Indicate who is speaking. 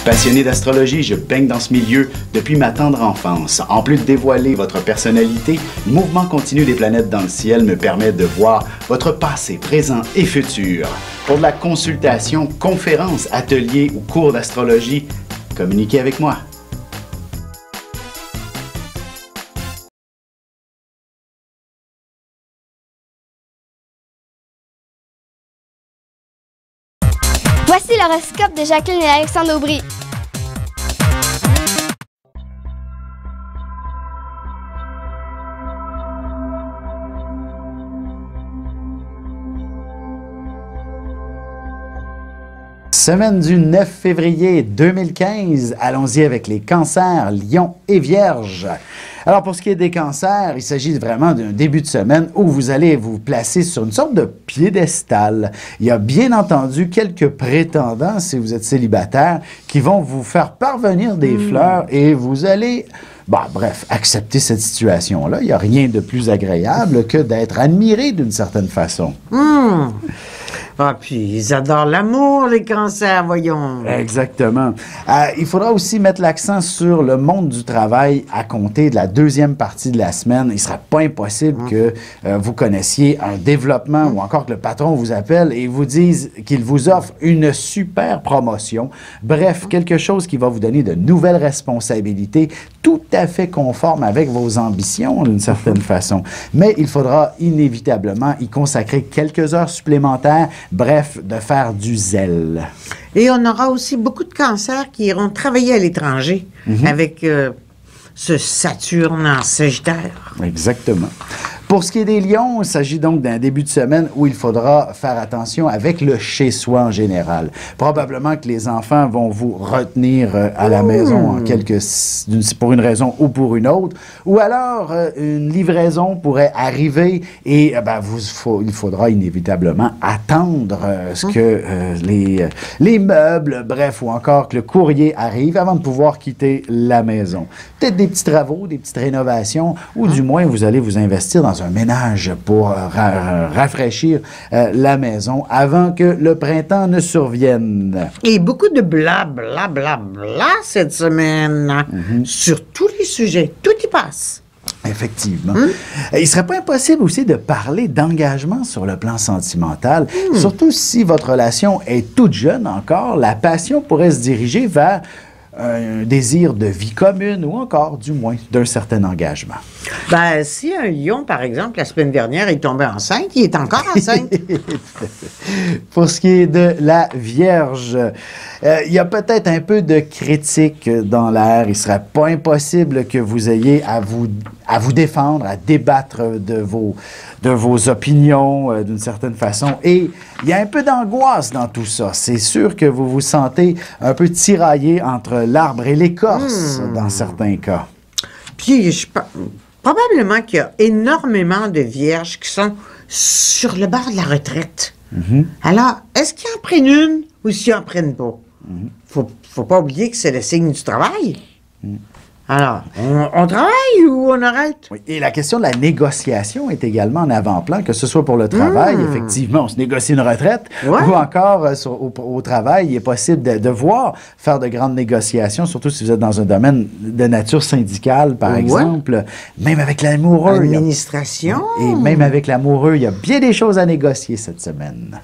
Speaker 1: Passionné d'astrologie, je baigne dans ce milieu depuis ma tendre enfance. En plus de dévoiler votre personnalité, le mouvement continu des planètes dans le ciel me permet de voir votre passé, présent et futur. Pour de la consultation, conférences, ateliers ou cours d'astrologie, communiquez avec moi.
Speaker 2: Voici l'horoscope de Jacqueline et Alexandre Aubry.
Speaker 1: Semaine du 9 février 2015, allons-y avec les cancers, lions et vierges. Alors pour ce qui est des cancers, il s'agit vraiment d'un début de semaine où vous allez vous placer sur une sorte de piédestal. Il y a bien entendu quelques prétendants, si vous êtes célibataire, qui vont vous faire parvenir des fleurs et vous allez... bref, accepter cette situation-là. Il n'y a rien de plus agréable que d'être admiré d'une certaine façon.
Speaker 3: Ah, puis ils adorent l'amour, les cancers, voyons.
Speaker 1: Exactement. Il faudra aussi mettre l'accent sur le monde du travail à compter de la deuxième partie de la semaine. Il ne sera pas impossible que vous connaissiez un développement ou encore que le patron vous appelle et vous dise qu'il vous offre une super promotion. Bref, quelque chose qui va vous donner de nouvelles responsabilités tout à fait conformes avec vos ambitions d'une certaine façon. Mais il faudra inévitablement y consacrer quelques heures supplémentaires. Bref, de faire du zèle.
Speaker 3: Et on aura aussi beaucoup de cancers qui iront travailler à l'étranger avec ce Saturne en Sagittaire.
Speaker 1: Exactement. Pour ce qui est des lions, il s'agit donc d'un début de semaine où il faudra faire attention avec le chez-soi en général. Probablement que les enfants vont vous retenir à la maison pour une raison ou pour une autre. Ou alors, une livraison pourrait arriver et il faudra inévitablement attendre ce que les meubles, bref, ou encore que le courrier arrive avant de pouvoir quitter la maison. Peut-être des petits travaux, des petites rénovations, ou du moins vous allez vous investir dans un ménage pour rafraîchir la maison avant que le printemps ne survienne.
Speaker 3: Et beaucoup de blablabla cette semaine sur tous les sujets. Tout y passe.
Speaker 1: Effectivement. Il ne serait pas impossible aussi de parler d'engagement sur le plan sentimental. Surtout si votre relation est toute jeune encore, la passion pourrait se diriger vers un désir de vie commune ou encore, du moins, d'un certain engagement.
Speaker 3: Si un lion, par exemple, la semaine dernière, est tombé enceinte, il est encore enceinte.
Speaker 1: Pour ce qui est de la Vierge, il y a peut-être un peu de critique dans l'air. Il ne serait pas impossible que vous ayez à vous défendre, à débattre de vos opinions d'une certaine façon. Et il y a un peu d'angoisse dans tout ça. C'est sûr que vous vous sentez un peu tiraillé entre l'arbre et l'écorce dans certains cas.
Speaker 3: Puis, probablement qu'il y a énormément de vierges qui sont sur le bord de la retraite. Alors, est-ce qu'ils en prennent une ou s'ils en prennent pas? Faut pas oublier que c'est le signe du travail. Alors, on travaille ou on arrête?
Speaker 1: Oui, et la question de la négociation est également en avant-plan, que ce soit pour le travail, effectivement, on se négocie une retraite, ou encore au travail, il est possible de devoir faire de grandes négociations, surtout si vous êtes dans un domaine de nature syndicale, par exemple. Même avec l'amoureux.
Speaker 3: Administration.
Speaker 1: Et même avec l'amoureux, il y a bien des choses à négocier cette semaine.